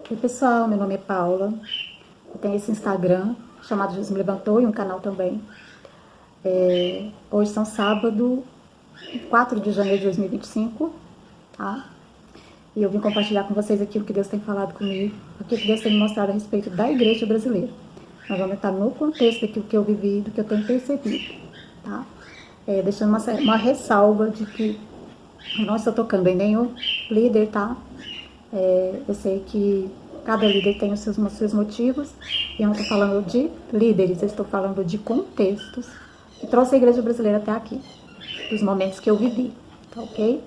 Oi pessoal, meu nome é Paula, eu tenho esse Instagram chamado Jesus Me Levantou e um canal também. Hoje são sábado, 4 de janeiro de 2025, tá? E eu vim compartilhar com vocês aquilo que Deus tem falado comigo, aquilo que Deus tem me mostrado a respeito da igreja brasileira. Nós vamos estar no contexto daquilo que eu vivi, do que eu tenho percebido, tá? Deixando uma ressalva de que eu não estou tocando em nenhum líder, tá? Eu sei que cada líder tem os seus motivos, e eu não estou falando de líderes, eu estou falando de contextos que trouxe a igreja brasileira até aqui, dos momentos que eu vivi, tá ok?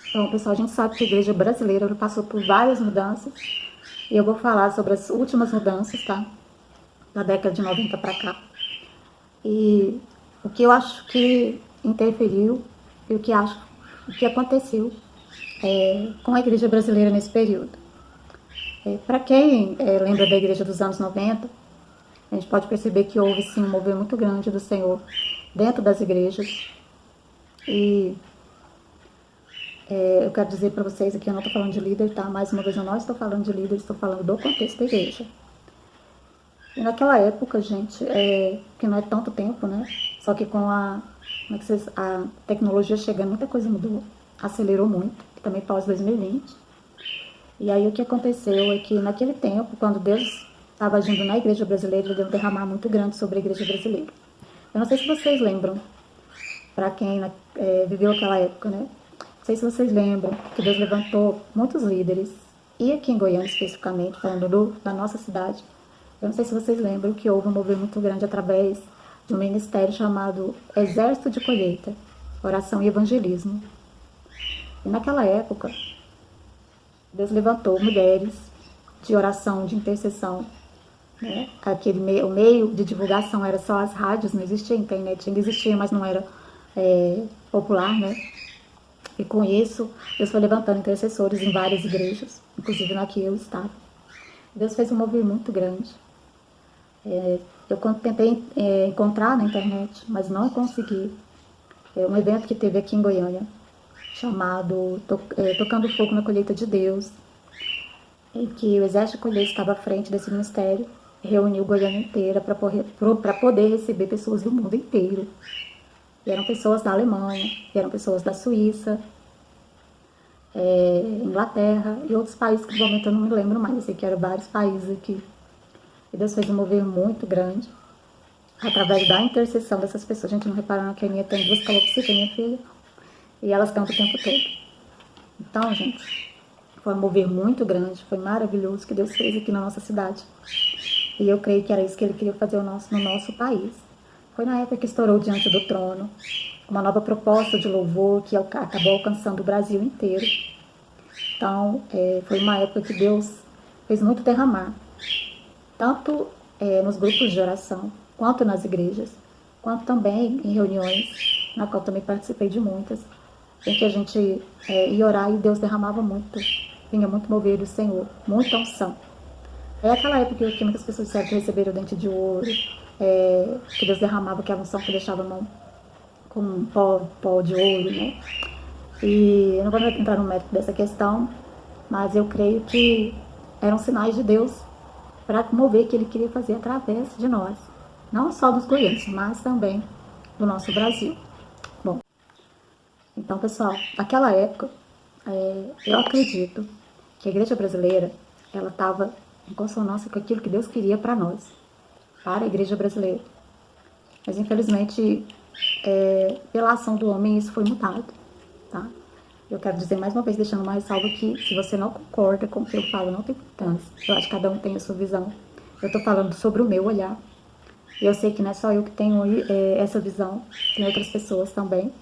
Então, pessoal, a gente sabe que a igreja brasileira passou por várias mudanças, e eu vou falar sobre as últimas mudanças, tá? Da década de 90 para cá. E o que eu acho que interferiu e o que aconteceu com a igreja brasileira nesse período. Para quem lembra da igreja dos anos 90, a gente pode perceber que houve sim um mover muito grande do Senhor dentro das igrejas. E eu quero dizer para vocês aqui, eu não estou falando de líder, tá? Mais uma vez, eu não estou falando de líder, estou falando do contexto da igreja. E naquela época, gente, que não é tanto tempo, né? Só que com a tecnologia chegando, muita coisa mudou, acelerou muito, também pós 2020. E aí o que aconteceu é que naquele tempo, quando Deus estava agindo na igreja brasileira, ele deu um derramar muito grande sobre a igreja brasileira. Eu não sei se vocês lembram, para quem viveu aquela época, né? Não sei se vocês lembram que Deus levantou muitos líderes, e aqui em Goiânia especificamente, falando da nossa cidade, eu não sei se vocês lembram que houve um movimento muito grande através de um ministério chamado Exército de Colheita, Oração e Evangelismo. E naquela época, Deus levantou mulheres de oração, de intercessão, né? O meio de divulgação era só as rádios, não existia internet, ainda existia, mas não era popular, né? E com isso, Deus foi levantando intercessores em várias igrejas, inclusive na que eu estava. Deus fez um movimento muito grande. Eu tentei encontrar na internet, mas não consegui. Um evento que teve aqui em Goiânia, chamado Tocando Fogo na Colheita de Deus, em que o Exército de Colheita estava à frente desse ministério, reuniu Goiânia inteira para poder receber pessoas do mundo inteiro. E eram pessoas da Alemanha, eram pessoas da Suíça, Inglaterra e outros países que no momento eu não me lembro mais, eu sei que eram vários países aqui. E Deus fez um mover muito grande através da intercessão dessas pessoas. A gente não reparando que a minha tem 2 calopsitas, minha filha, e elas cantam o tempo todo. Então, gente, foi um mover muito grande, foi maravilhoso que Deus fez aqui na nossa cidade. E eu creio que era isso que Ele queria fazer no nosso país. Foi na época que estourou Diante do Trono, uma nova proposta de louvor que acabou alcançando o Brasil inteiro. Então, foi uma época que Deus fez muito derramar, tanto nos grupos de oração, quanto nas igrejas, quanto também em reuniões, na qual também participei de muitas, em que a gente ia orar e Deus derramava muito, vinha muito mover do Senhor, muita unção. É aquela época que muitas pessoas disseram que receberam o dente de ouro, que Deus derramava aquela unção que deixava a mão com pó de ouro, né? E eu não vou entrar no mérito dessa questão, mas eu creio que eram sinais de Deus para mover o que Ele queria fazer através de nós, não só dos goianos, mas também do nosso Brasil. Bom, então, pessoal, naquela época, eu acredito que a igreja brasileira, ela estava em consonância com aquilo que Deus queria para nós, para a igreja brasileira. Mas, infelizmente, pela ação do homem, isso foi mudado, tá? Eu quero dizer mais uma vez, deixando uma ressalva que, se você não concorda com o que eu falo, não tem importância. Eu acho que cada um tem a sua visão. Eu tô falando sobre o meu olhar. E eu sei que não é só eu que tenho essa visão, tem outras pessoas também.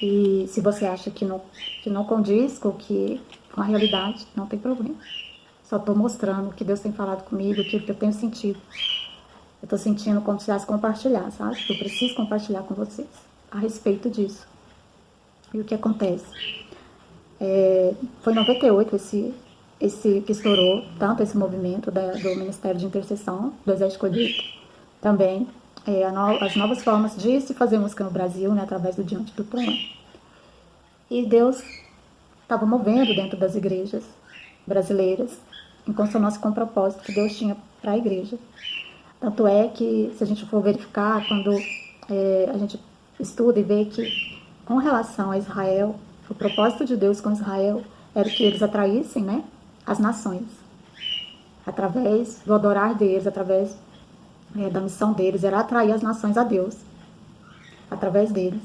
E se você acha que não condiz com a realidade, não tem problema. Só tô mostrando o que Deus tem falado comigo, aquilo que eu tenho sentido. Eu tô sentindo como se fosse compartilhar, sabe? Eu preciso compartilhar com vocês a respeito disso. E o que acontece? Foi em 98 esse que estourou tanto esse movimento do Ministério de Intercessão, do Exército de Colheita, também as novas formas de se fazer música no Brasil, né, através do Diante do Trono. E Deus estava movendo dentro das igrejas brasileiras em consonância com o propósito que Deus tinha para a igreja. Tanto é que, se a gente for verificar, quando a gente estuda e vê que, com relação a Israel, o propósito de Deus com Israel era que eles atraíssem, né, as nações, através do adorar deles, através da missão deles, era atrair as nações a Deus, através deles.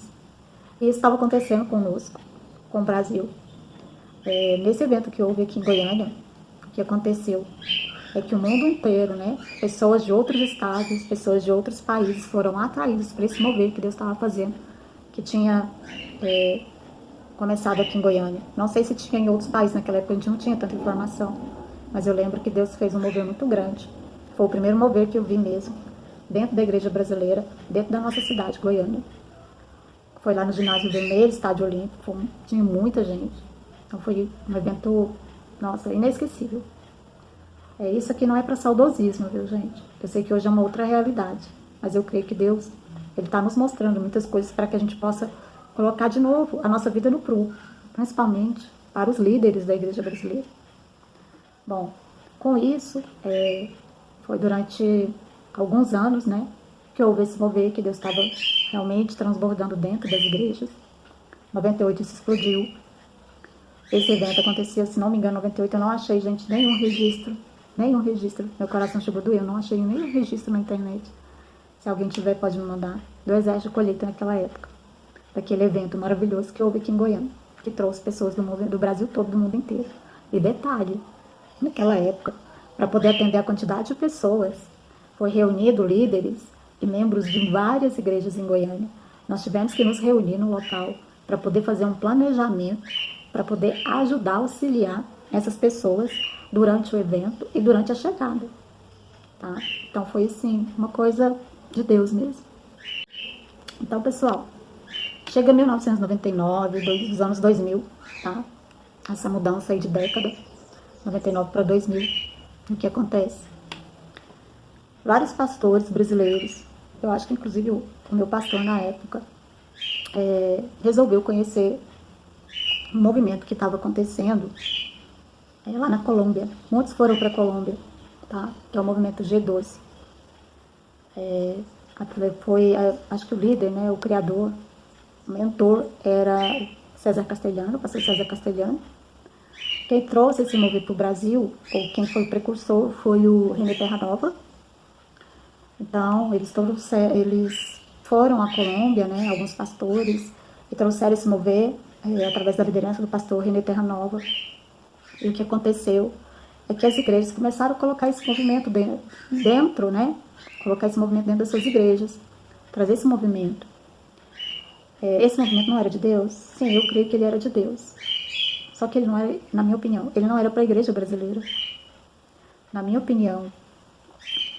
E isso estava acontecendo conosco, com o Brasil. Nesse evento que houve aqui em Goiânia, o que aconteceu é que o mundo inteiro, né, pessoas de outros estados, pessoas de outros países foram atraídas por esse mover que Deus estava fazendo, que tinha começado aqui em Goiânia. Não sei se tinha em outros países, naquela época a gente não tinha tanta informação, mas eu lembro que Deus fez um mover muito grande. Foi o primeiro mover que eu vi mesmo, dentro da igreja brasileira, dentro da nossa cidade, Goiânia. Foi lá no Ginásio Vermelho, Estádio Olímpico, tinha muita gente. Então foi um evento, nossa, inesquecível. Isso aqui não é para saudosismo, viu, gente? Eu sei que hoje é uma outra realidade, mas eu creio que Deus, Ele está nos mostrando muitas coisas para que a gente possa colocar de novo a nossa vida no prumo, principalmente para os líderes da igreja brasileira. Bom, com isso, foi durante alguns anos, né, que houve esse mover, que Deus estava realmente transbordando dentro das igrejas. Em 98 isso explodiu. Esse evento aconteceu, se não me engano, em 98, eu não achei, gente, nenhum registro. Meu coração chegou a doer, eu não achei nenhum registro na internet. Se alguém tiver, pode me mandar. Do Exército de Colheita naquela época. Daquele evento maravilhoso que houve aqui em Goiânia. Que trouxe pessoas do Brasil todo, do mundo inteiro. E detalhe, naquela época, para poder atender a quantidade de pessoas, foi reunido líderes e membros de várias igrejas em Goiânia. Nós tivemos que nos reunir no local para poder fazer um planejamento, para poder ajudar, auxiliar essas pessoas durante o evento e durante a chegada. Tá? Então foi assim, uma coisa de Deus mesmo. Então, pessoal, chega 1999, os anos 2000, tá? Essa mudança aí de década, 99 para 2000, o que acontece? Vários pastores brasileiros, eu acho que inclusive o meu pastor na época, resolveu conhecer um movimento que estava acontecendo lá na Colômbia. Muitos foram para a Colômbia, tá? Que é o movimento G12. Acho que o líder, né, o criador, o mentor era César Castelhano, o pastor César Castelhano. Quem trouxe esse movimento para o Brasil, ou quem foi o precursor, foi o René Terra Nova. Então, eles foram à Colômbia, né, alguns pastores, e trouxeram esse mover através da liderança do pastor René Terra Nova. E o que aconteceu é que as igrejas começaram a colocar esse movimento dentro, né? Colocar esse movimento dentro das suas igrejas, trazer esse movimento. Esse movimento não era de Deus? Sim, eu creio que ele era de Deus. Só que ele não era, na minha opinião, ele não era para a igreja brasileira. Na minha opinião,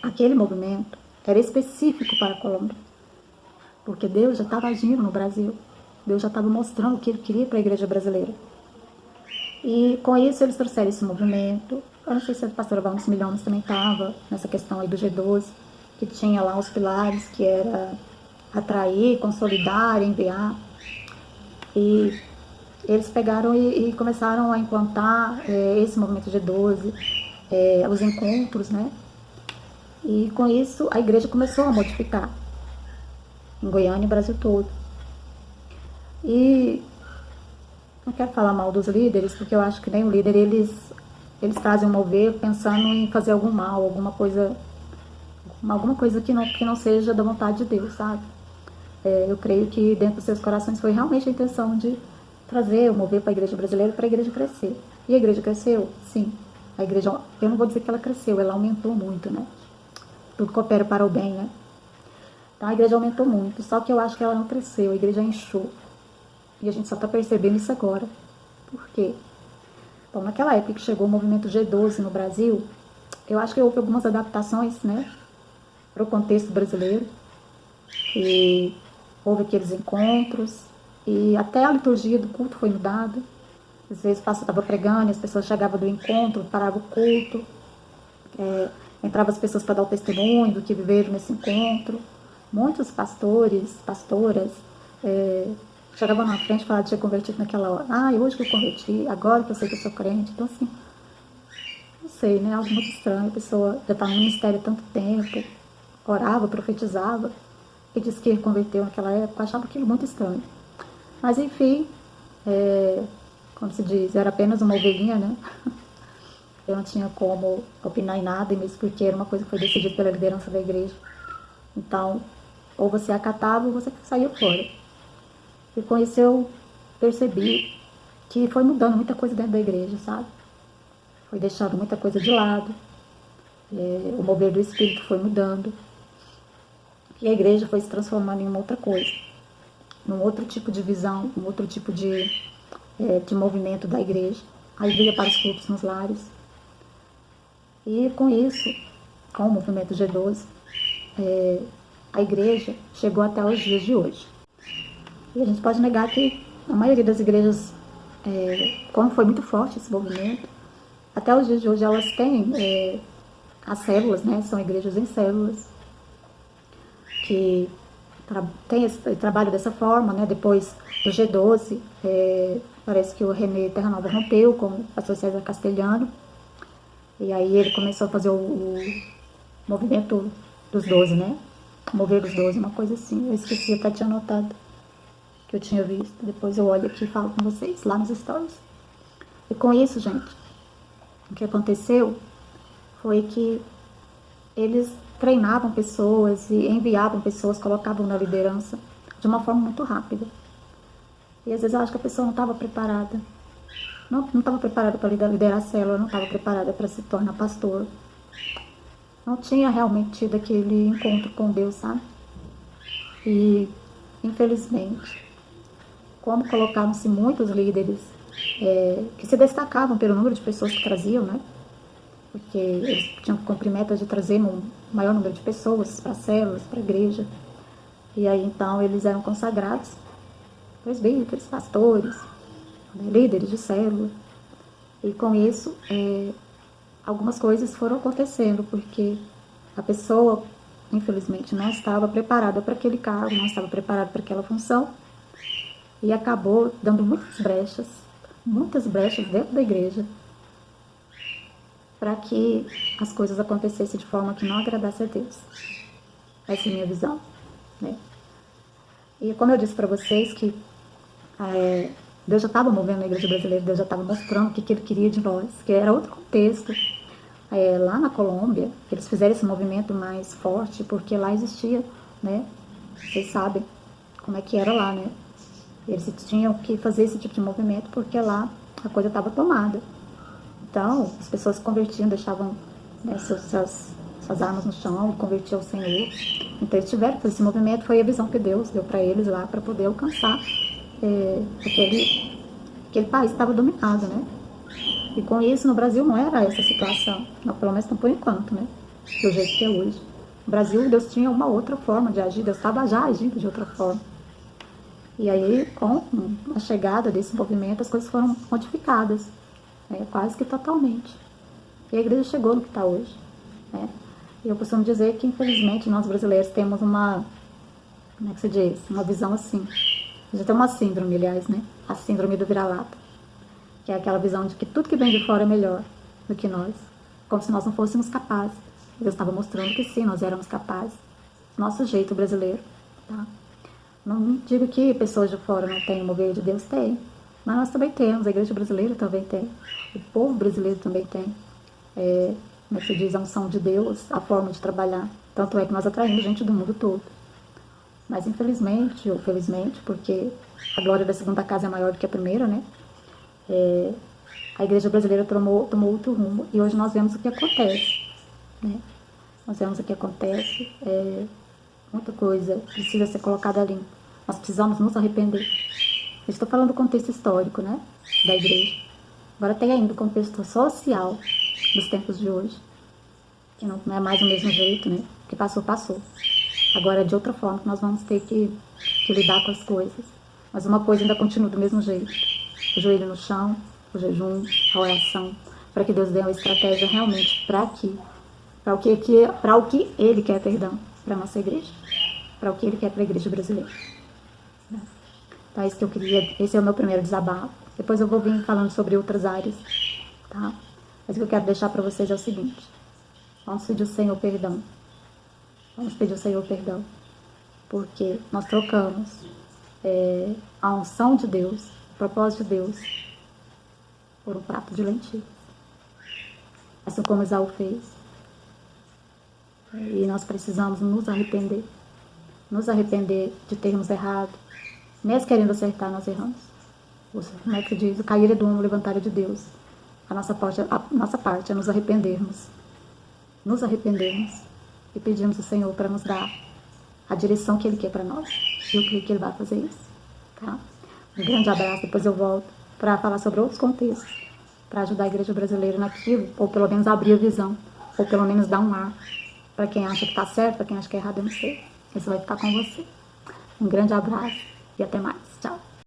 aquele movimento era específico para a Colômbia. Porque Deus já estava agindo no Brasil. Deus já estava mostrando o que ele queria para a igreja brasileira. E com isso eles trouxeram esse movimento. Eu não sei se a pastora Valnice Milhomes também estava nessa questão aí do G12, que tinha lá os pilares, que era atrair, consolidar, enviar. E eles pegaram e começaram a implantar esse movimento G12, os encontros, né? E com isso a igreja começou a modificar em Goiânia e Brasil todo. E não quero falar mal dos líderes, porque eu acho que nem o líder, eles trazem um mover pensando em fazer algum mal, alguma coisa que não seja da vontade de Deus, sabe? Eu creio que dentro dos seus corações foi realmente a intenção de trazer o mover para a igreja brasileira, para a igreja crescer. E a igreja cresceu? Sim. A igreja, eu não vou dizer que ela cresceu, ela aumentou muito, né? Tudo coopera para o bem, né? Então a igreja aumentou muito, só que eu acho que ela não cresceu, a igreja inchou. E a gente só está percebendo isso agora. Por quê? Bom, naquela época que chegou o movimento G12 no Brasil, eu acho que houve algumas adaptações, né, para o contexto brasileiro. E houve aqueles encontros, e até a liturgia do culto foi mudada. Às vezes o pastor estava pregando, e as pessoas chegavam do encontro, paravam o culto. Entravam as pessoas para dar o testemunho do que viveram nesse encontro. Muitos pastores, pastoras, chegavam na frente e falavam que tinha convertido naquela hora. Hoje que eu converti, agora que eu sei que eu sou crente. Então, assim, sei, né? Algo muito estranho. A pessoa já estava no ministério há tanto tempo, orava, profetizava, e disse que converteu naquela época. Eu achava aquilo muito estranho. Mas enfim, como se diz, eu era apenas uma ovelhinha, né? Eu não tinha como opinar em nada, e mesmo porque era uma coisa que foi decidida pela liderança da igreja. Então, ou você acatava ou você saía fora. E com isso eu percebi que foi mudando muita coisa dentro da igreja, sabe? Foi deixando muita coisa de lado. O mover do Espírito foi mudando. E a igreja foi se transformando em uma outra coisa. Num outro tipo de visão, um outro tipo de movimento da igreja. Aí veio para os cultos nos lares. E com isso, com o movimento G12, a igreja chegou até os dias de hoje. E a gente pode negar que a maioria das igrejas, como foi muito forte esse movimento, até os dias de hoje elas têm as células, né? São igrejas em células, que tem esse trabalho dessa forma, né? Depois do G12, parece que o René Terra Nova rompeu com o pastor César Castelhano, e aí ele começou a fazer o movimento dos 12, né? Mover dos 12, uma coisa assim. Eu esqueci, até tinha anotado que eu tinha visto. Depois eu olho aqui e falo com vocês lá nos stories. E com isso, gente, o que aconteceu foi que eles treinavam pessoas e enviavam pessoas, colocavam na liderança de uma forma muito rápida. E às vezes eu acho que a pessoa não estava preparada. Não estava preparada para liderar a célula, não estava preparada para se tornar pastor. Não tinha realmente tido aquele encontro com Deus, sabe? E, infelizmente, como colocaram-se muitos líderes que se destacavam pelo número de pessoas que traziam, né? Porque eles tinham que cumprir metas de trazer um maior número de pessoas para células, para a igreja. E aí, então, eles eram consagrados, presbíteros, pastores, líderes de célula. E com isso, algumas coisas foram acontecendo, porque a pessoa, infelizmente, não estava preparada para aquele cargo, não estava preparada para aquela função, e acabou dando muitas brechas dentro da igreja, para que as coisas acontecessem de forma que não agradasse a Deus. Essa é a minha visão, né? E como eu disse para vocês que Deus já estava movendo a igreja brasileira, Deus já estava mostrando o que Ele queria de nós, que era outro contexto. Lá na Colômbia, eles fizeram esse movimento mais forte, porque lá existia, né? Vocês sabem como é que era lá, né? Eles tinham que fazer esse tipo de movimento, porque lá a coisa estava tomada. Então, as pessoas se convertiam, deixavam, né, suas armas no chão e convertiam ao Senhor. Então, eles tiveram que fazer esse movimento, foi a visão que Deus deu para eles lá, para poder alcançar aquele país que estava dominado, né? E com isso, no Brasil não era essa situação, não, pelo menos não por enquanto, né? Do jeito que é hoje. No Brasil, Deus tinha uma outra forma de agir, Deus estava já agindo de outra forma. E aí, com a chegada desse movimento, as coisas foram modificadas, quase que totalmente. E a igreja chegou no que está hoje, né? E eu costumo dizer que, infelizmente, nós brasileiros temos uma, como é que se diz? Uma visão assim. A gente tem uma síndrome, aliás, né? A síndrome do vira-lata, que é aquela visão de que tudo que vem de fora é melhor do que nós, como se nós não fôssemos capazes. Deus estava mostrando que sim, nós éramos capazes. Nosso jeito brasileiro, tá? Não digo que pessoas de fora não têm o mover de Deus, tem. Mas nós também temos, a igreja brasileira também tem. O povo brasileiro também tem. Como é que se diz, a unção de Deus, a forma de trabalhar. Tanto é que nós atraímos gente do mundo todo. Mas infelizmente, ou felizmente, porque a glória da segunda casa é maior do que a primeira, né? A igreja brasileira tomou outro rumo. E hoje nós vemos o que acontece, né? Nós vemos o que acontece. Muita coisa precisa ser colocada limpo. Nós precisamos nos arrepender. Eu estou falando do contexto histórico, né, da igreja. Agora tem ainda o contexto social dos tempos de hoje, que não é mais o mesmo jeito, né? O que passou, passou. Agora é de outra forma que nós vamos ter que lidar com as coisas. Mas uma coisa ainda continua do mesmo jeito. O joelho no chão, o jejum, a oração, para que Deus dê uma estratégia realmente para o que Ele quer, perdão, para a nossa igreja, para o que Ele quer para a igreja brasileira. Tá, isso que eu queria, esse é o meu primeiro desabafo. Depois eu vou vir falando sobre outras áreas, tá? Mas o que eu quero deixar para vocês é o seguinte: vamos pedir ao Senhor perdão. Vamos pedir ao Senhor perdão. Porque nós trocamos a unção de Deus, o propósito de Deus, por um prato de lentilhas. Assim como Esaú fez. E nós precisamos nos arrepender. Nos arrepender de termos errado. Mesmo querendo acertar, nós erramos. Como é que diz? O cair é do homem, o levantar é de Deus. A nossa parte é nos arrependermos. Nos arrependermos e pedirmos ao Senhor para nos dar a direção que Ele quer para nós. E eu creio que Ele vai fazer isso. Tá? Um grande abraço. Depois eu volto para falar sobre outros contextos, para ajudar a igreja brasileira naquilo, ou pelo menos abrir a visão, ou pelo menos dar um ar para quem acha que está certo, para quem acha que é errado, eu não sei. Isso vai ficar com você. Um grande abraço e até mais. Tchau.